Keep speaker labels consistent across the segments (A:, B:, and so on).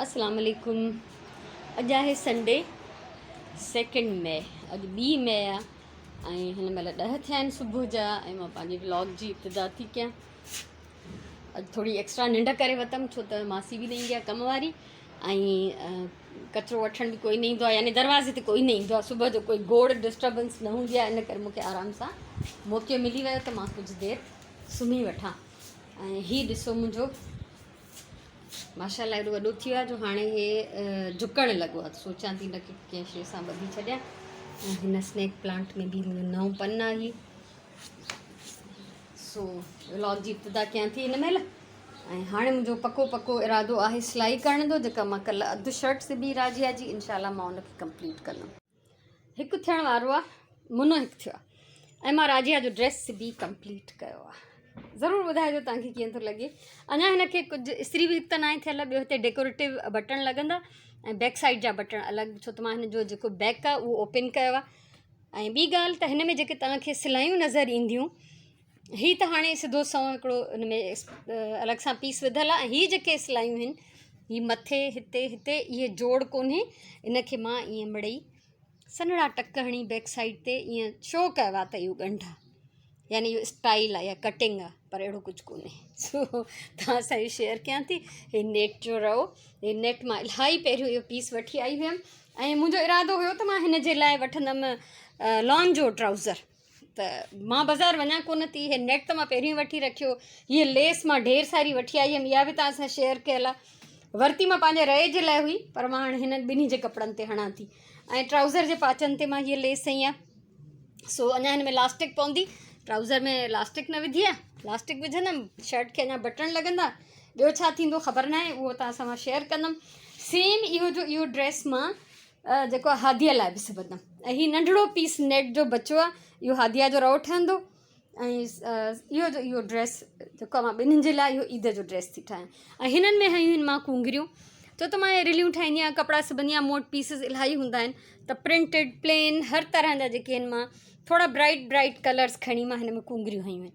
A: अस्सलाम वालेकुम। अॼु आहे संडे 2 मई। अॼु 2 मई आहे ऐं हिन महिल 10 थिया आहिनि सुबुह जा ऐं मां पंहिंजे व्लॉग जी इब्तिदा थी कयां। अॼु थोरी एक्स्ट्रा निंड करे वरितमि छो त मासी बि न ईंदी आहे कम वारी ऐं कचिरो वठण बि कोई न ईंदो आहे, यानी दरवाज़े ते कोई न ईंदो आहे। सुबुह जो कोई गोड़ डिस्टर्बेंस न हूंदी आहे, इन करे मूंखे आराम सां मौक़ो मिली वियो त मां कुझु देरि सुम्ही वठां। ऐं हीउ ॾिसो मुंहिंजो माशाल्लाह एॾो वॾो थी वियो आहे जो हाणे हे झुकणु लॻो आहे। सोचां थी न की कंहिं शइ सां ॿधी छॾियां। ऐं हिन स्नैक प्लांट में बि नओं पन आहे। सो व्लॉग जी इब्तिदा कयां थी हिन महिल। ऐं हाणे मुंहिंजो पको इरादो आहे सिलाई करण जो, जेका मां कल्ह अधु शर्ट सिबी राजिया जी, इनशाला मां उनखे कंप्लीट कंदमि। हिकु थियण वारो आहे, मुनो हिकु थियो आहे ऐं मां राजिया जो ड्रेस सिबी कंप्लीट कयो आहे। ज़रूरु ॿुधाइजो तव्हांखे कीअं थो लॻे। अञा हिनखे कुझु इस्त्री बि त न आहे थियल। ॿियो हिते डेकोरेटिव बटण लॻंदा ऐं बैक साइड जा बटण अलॻि, छो त मां हिन जो जेको बैक आहे उहो ओपन कयो आहे। ऐं ॿी ॻाल्हि त हिन में जेके तव्हांखे सिलायूं नज़र ईंदियूं, हीअ त हाणे सिधो सओं हिकिड़ो हिन में अलॻि सां पीस विधल आहे। ऐं हीअ जेके सिलायूं आहिनि, हीअ मथे हिते हिते इहे जोड़ कोन्हे, इनखे मां ईअं मिड़ई सन्हड़ा टक हणी बैक साइड ते ईअं शो कयो आहे त इहो ॻंढ आहे, यानी इहो स्टाइल आहे या कटिंग आहे, पर अहिड़ो कुझु कोन्हे। सो तव्हां सां इहो शेयर कयां थी। हे नेट जो रओ, हे नेट मां इलाही पहिरियों इहो पीस वठी आई हुयमि ऐं मुंहिंजो इरादो हुयो त मां हिन जे लाइ वठंदमि लॉन जो ट्राउज़र। त मां बाज़ारि वञा कोन थी, हे नेट त मां पहिरियों वठी रखियो। हीअ लेस मां ढेर सारी वठी आई हुयमि, इहा बि तव्हां सां शेयर कयल आहे। वरिती मां पंहिंजे रए जे लाइ हुई, पर मां हाणे हिननि ॿिन्ही जे कपिड़नि ते हणां थी। ऐं ट्राउज़र जे पाचनि ते मां हीअ लेस हई आहे। सो अञा हिन में इलास्टिक पवंदी। ट्राउज़र में इलास्टिक न विधी आहे, इलास्टिक विझंदमि। शर्ट खे अञा बटण लॻंदा। ॿियो छा थींदो ख़बर न आहे, उहो तव्हां सां मां शेयर कंदमि। सेम इहो ड्रेस मां जेको आहे हादिया लाइ बि सिबंदमि। ऐं हीउ नंढिड़ो पीस नेट जो बचियो आहे, इहो हादिया जो रओ ठहंदो। ऐं इहो ड्रेस जेको आहे मां ॿिन्हिनि जे लाइ इहो ईद जो ड्रेस थी ठाहियां। ऐं हिननि में हयूं आहिनि मां कुंगरियूं, छो त मां रिलियूं ठाहींदी आहियां, कपिड़ा सिबंदी आहियां, मोट पीसिस इलाही हूंदा आहिनि, त प्रिंटेड प्लेन हर तरह जा जेके आहिनि, मां थोड़ा ब्राइट कलर्स खणी मां हिन में कुंगरियूं हयूं आहिनि।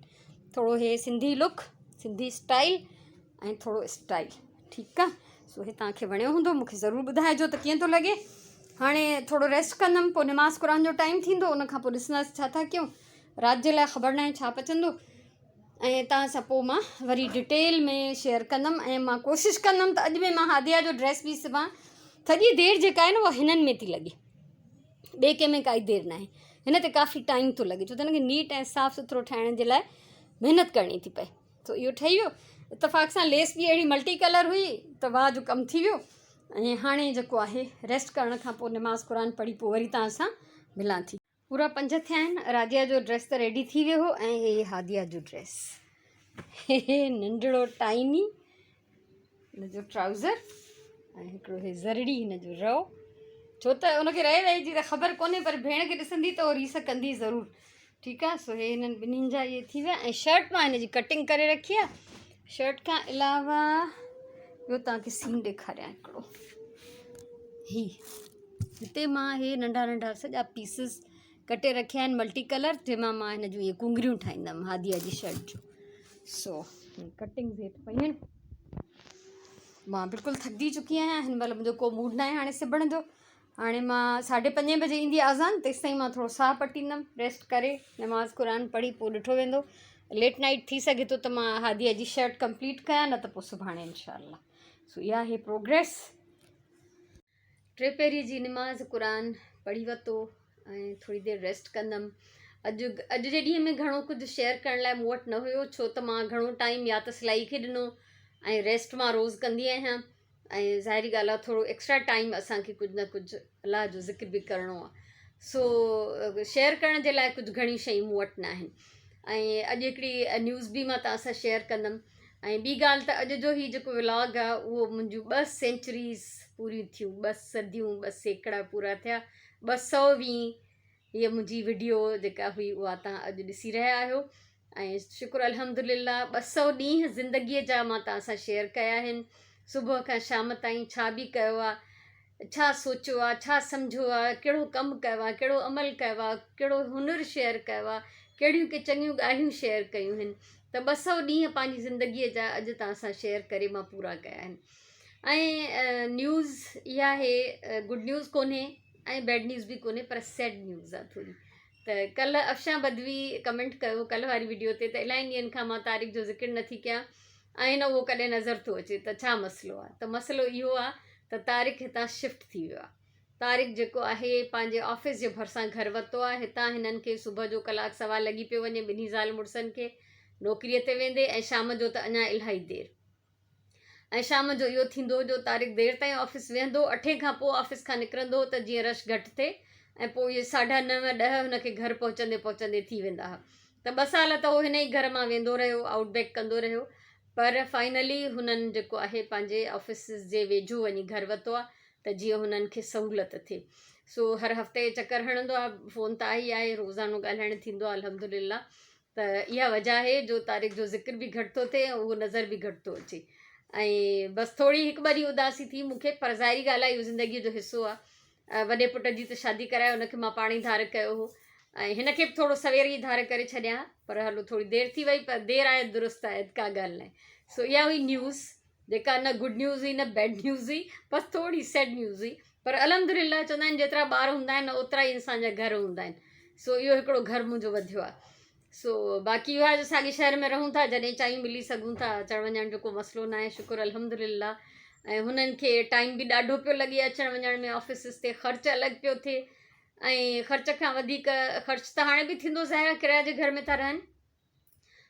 A: थोरो हे सिंधी लुक, सिंधी स्टाइल ऐं थोरो स्टाइल, ठीकु आहे। सो हे तव्हांखे वणियो हूंदो, मूंखे ज़रूरु ॿुधाइजो त कीअं थो लॻे। हाणे थोरो रेस्ट कंदमि, पोइ नमाज़ क़ुरान जो टाइम थींदो, उनखां पोइ ॾिसंदासीं छा था कयूं। राति जे लाइ ख़बर न आहे छा पचंदो, ऐं तव्हां सां पोइ मां वरी डिटेल में शेयर कंदमि। ऐं मां कोशिशि कंदमि त अॼु में मां हादिया जो ड्रेस बि सिबां। सॼी देरि जेका आहे न उहा हिननि में थी लॻे, ॿिए कंहिं में काई देरि न आहे। हिन ते काफ़ी टाइम थो लॻे, छो त हिनखे नीट ऐं साफ़ु सुथिरो ठाहिण जे लाइ महिनत करणी थी पए। तो इहो ठही वियो। इतफ़ाक़ सां लेस बि अहिड़ी मल्टी कलर हुई त वाह जो कमु थी वियो। ऐं हाणे जेको आहे रेस्ट करण खां पोइ नमाज़ क़ुरान पढ़ी पोइ वरी तव्हां सां मिलां थी। पूरा 5 थिया आहिनि। राजिया जो ड्रेस त रेडी थी वियो हो, ऐं हे हादिया जो ड्रेस, हे नंढिड़ो टाइनी हिन जो ट्राउज़र ऐं हिकिड़ो हे ज़रड़ी हिन जो रओ। छो त उनखे रहे वहे जी त ख़बर कोन्हे, पर भेण खे ॾिसंदी त उहो रीस कंदी ज़रूरु, ठीकु आहे। सो हे हिननि ॿिन्हिनि जा इहे थी विया। ऐं शर्ट मां हिन जी कटिंग करे रखी आहे। शर्ट खां अलावा ॿियो तव्हांखे सीन ॾेखारियां हिकिड़ो। हिते मां हे नंढा नंढा सॼा पीसिस कटे रखिया आहिनि मल्टी कलर, जंहिंमां मां हिन जूं इहे कुंगरियूं ठाहींदमि हादिया जी शर्ट जूं। सो कटिंग हेठि पयूं आहिनि। मां बिल्कुलु थकिजी चुकी आहियां। हिन महिल मुंहिंजो को मूड न आहे हाणे सिबण जो। हाणे मां 5:30 बजे ईंदी आज़ान, तेसिताईं मां थोरो साह पटींदमि, रेस्ट करे नमाज़ क़ुरान पढ़ी पोइ ॾिठो वेंदो। लेट नाइट थी सघे थो त मां हादिया जी शर्ट कंप्लीट कयां, न त पोइ सुभाणे इनशाला। सो इहा आहे प्रोग्रेस। 3 पहिरीं जी नमाज़ क़ुरान पढ़ी वरितो ऐं थोरी देरि रेस्ट कंदमि। अॼु जे ॾींहं में घणो कुझु शेयर करण लाइ मूं वटि न हुयो, छो त मां घणो टाइम या त सिलाई खे ॾिनो ऐं रेस्ट मां रोज़ु कंदी आहियां। ऐं ज़ाहिरी ॻाल्हि आहे, थोरो एक्स्ट्रा टाइम असांखे कुझु न कुझु अलाह जो ज़िक्र बि करिणो आहे। सो शेयर करण जे लाइ कुझु घणी शयूं मूं वटि न आहिनि। ऐं अॼु हिकिड़ी न्यूज़ बि मां तव्हां सां शेयर कंदमि। ऐं ॿी ॻाल्हि त अॼु जो ही जेको व्लॉग आहे उहो मुंहिंजूं 2 सेंचुरीज़ पूरियूं थियूं, 2 सदियूं, 2 सेकड़ा पूरा थिया। 220 हीअ मुंहिंजी वीडियो जेका हुई उहा तव्हां अॼु ॾिसी रहिया आहियो। ऐं शुक्र अल्हम्दुलिल्लाह 200 ॾींहं ज़िंदगीअ जा मां तव्हां सां शेयर कया आहिनि। सुबुह खां शाम ताईं छा बि कयो आहे, छा सोचियो आहे, छा सम्झो आहे, कहिड़ो कमु कयो आहे, कहिड़ो अमल कयो आहे, कहिड़ो हुनुरु शेयर कयो आहे, कहिड़ियूं के चङियूं ॻाल्हियूं शेयर कयूं आहिनि। त 200 ॾींहं पंहिंजी ज़िंदगीअ जा अॼु तव्हां सां शेयर करे मां पूरा कया आहिनि। ऐं न्यूज़ इहा आहे, गुड न्यूज़ कोन्हे ऐं बैड न्यूज़ बि कोन्हे, पर सैड न्यूज़ आहे थोरी। त कल्ह अफ़शा बदवी कमेंट कयो कल्ह वारी वीडियो ते, त इलाही ॾींहंनि खां मां तारीख़ जो ज़िक्र नथी कयां ऐं न उहो कॾहिं नज़र थो अचे, त छा मसइलो आहे? त मसइलो इहो आहे त तारीख़ हितां शिफ्ट थी वियो आहे। तारीख़ जेको आहे पंहिंजे ऑफिस जे भरिसां घर वरितो आहे। हितां हिननि खे सुबुह जो कलाक सवा लॻी पियो वञे ॿिन्ही ज़ाल मुड़ुसनि खे नौकिरीअ ते वेंदे, ऐं शाम जो त अञा इलाही देरि। ऐं शाम जो इहो थींदो जो तारीख़ देरि ताईं ऑफिस वेहंदो, 8 खां पोइ ऑफिस खां निकिरंदो त जीअं रश घटि थिए, ऐं पोइ इहे 9:30 10 हुनखे घर पहुचंदे पहुचंदे थी वेंदा हुआ। त 2 साल त उहो हिन ई घर मां वेंदो रहियो, आउटबैक कंदो रहियो, पर फाइनली हुननि जेको आहे पंहिंजे ऑफिस जे वेझो वञी घर वरितो आहे त जीअं हुननि खे सहूलियत थिए। सो हर हफ़्ते चकर हणंदो आहे, फ़ोन त आई आहे, रोज़ानो ॻाल्हाइणु थींदो आहे अल्हम्दुलिल्लाह। त इहा वजह आहे जो तारीख़ जो ज़िक्र बि घटि थो थिए, उहो नज़र बि घटि थो अचे। ऐं बसि थोरी हिकु ॿ ॾींहं उदासी थी मूंखे, पर ज़ाहिरी ॻाल्हि आहे इहो ज़िंदगीअ जो हिसो आहे। वॾे पुट जी त शादी कराए, हुनखे मां पाण ई धार कयो हो, ऐं हिन खे बि थोरो सवेर ई धार करे छॾियां, पर हलो थोरी देरि थी वई, पर देरि आहे दुरुस्त आहे, का ॻाल्हि न आहे। सो इहा हुई न्यूज़, जेका न गुड न्यूज़ हुई न बैड न्यूज़ हुई, बसि थोरी सैड न्यूज़ हुई, पर अल्हम्दुलिल्लाह चवंदा आहिनि जेतिरा ॿार हूंदा आहिनि ओतिरा ई इंसान जा घर हूंदा आहिनि। सो इहो हिकिड़ो घर मुंहिंजो वधियो आहे। सो बाक़ी इहो आहे जो साॻे शहर में रहूं था, जॾहिं चाहियूं मिली सघूं था, अचणु वञण जो को मसइलो न आहे, शुक्र अल्हम्दुलिल्लाह। ऐं हुननि खे टाइम बि ॾाढो पियो लॻे अचणु वञण में, ऑफिसिस ते ख़र्चु अलॻि पियो थिए, ऐं ख़र्च खां वधीक ख़र्चु त हाणे बि थींदो, ज़ाहिर किराए जे घर में था रहनि,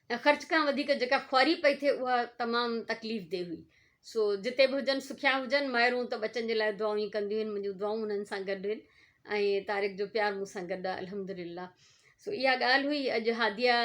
A: ऐं ख़र्च खां वधीक जेका ख़्वारी पई थिए उहा तमामु तकलीफ़ दे हुई। सो जिते बि हुजनि सुखिया हुजनि, माइरूं त बचनि जे लाइ दुआऊं ई कंदियूं आहिनि, मुंहिंजियूं दुआऊं हुननि सां गॾु आहिनि, ऐं तारीख़ जो प्यार मूंसां गॾु आहे अल्हम्दुलिल्लाह। सो इहा ॻाल्हि हुई। अॼु हादिया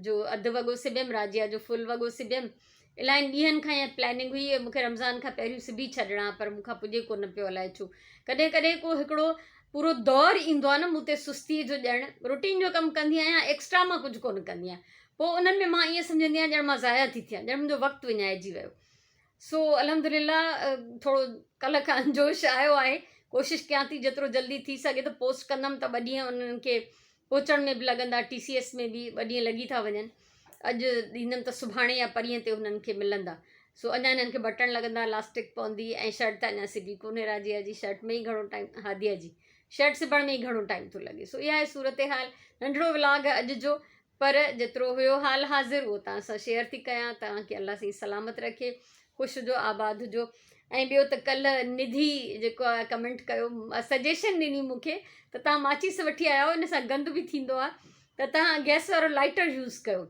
A: जो अधु वॻो सिबियमि, राजिया जो फुल वॻो सिबियमि। इलाही ॾींहंनि खां इहा प्लैनिंग हुई, मूंखे रमज़ान खां पहिरियों सिबी छॾिणा, पर मूंखां पुॼे कोन पियो, अलाए छो। कॾहिं कॾहिं को हिकिड़ो पूरो दौरु ईंदो आहे न मूं ते सुस्तीअ जो ॼण, रुटीन जो कमु कंदी आहियां, एक्स्ट्रा मां कुझु कोन कंदी आहियां, पोइ उन्हनि में मां ईअं सम्झंदी आहियां ॼण मां ज़ाया थी थियां, ॼण मुंहिंजो वक़्तु विञाइजी वियो। सो अल्हम्दुलिल्लाह थोरो कल्ह खां जोश आयो आहे, कोशिशि कयां थी जेतिरो जल्दी थी सघे त पोस्ट कंदमि, त 2 ॾींहं उन्हनि खे पहुचण में बि लॻंदा, TCS में बि 2 ॾींहं लॻी था वञनि। अॼु ॾींदमि त सुभाणे या परीहं ते हुननि खे मिलंदा। सो अञा हिननि खे बटण लॻंदा, इलास्टिक पवंदी, ऐं शर्ट त अञा सिबी कोन्हे, राजिया जी शर्ट में ई घणो टाइम, हादिया जी शर्ट सिबण में ई घणो टाइम थो लॻे। सो इहा आहे सूरत हाल, नंढिड़ो व्लॉग आहे अॼु जो, पर जेतिरो हुयो हाल हाज़िर उहो तव्हां सां शेयर थी कयां। तव्हांखे अल्लाह साईं सलामत रखे, ख़ुशि हुजो, आबाद हुजो। ऐं ॿियो त कल्ह निधि जेको आहे कमेंट कयो, सजेशन ॾिनी मूंखे, त तव्हां माचिस वठी आया आहियो, इन सां गंद बि थींदो आहे, त तव्हां गैस वारो लाइटर यूज़ कयो।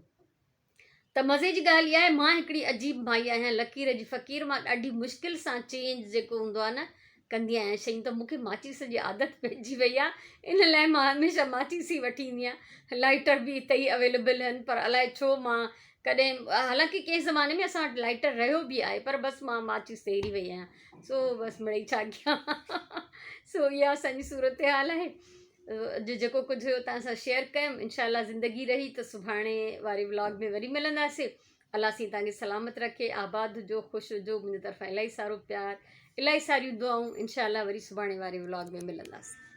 A: त मज़े जी ॻाल्हि इहा आहे, मां हिकिड़ी अजीब माई आहियां, लकीर जी फ़क़ीर, मां ॾाढी मुश्किल सां चेंज जेको हूंदो आहे न कंदी आहियां शयूं, त मूंखे माचिस जी आदत पइजी वई आहे, इन लाइ मां हमेशह माचिस ई वठी ईंदी आहियां। लाइटर बि हिते ई अवेलेबल आहिनि, पर अलाए छो मां कॾहिं, हालांकि कंहिं ज़माने में असां वटि लाइटर रहियो बि आहे, पर बसि मां माचिस ते अहिड़ी वई आहियां। सो बसि मिड़ई छा कयां। सो इहा असांजी सूरत हाल आहे। अॼु जेको कुझु हुयो तव्हां सां शेयर कयमि, इनशाला ज़िंदगी रही त सुभाणे वारे व्लॉग में वरी मिलंदासीं। अल्लाह साईं तव्हांखे सलामत रखे, आबाद हुजो, ख़ुशि हुजो, मुंहिंजी तरफ़ां इलाही सारो प्यार, इलाही सारियूं दुआऊं। इनशाला वरी सुभाणे वारे व्लॉग में मिलंदासीं।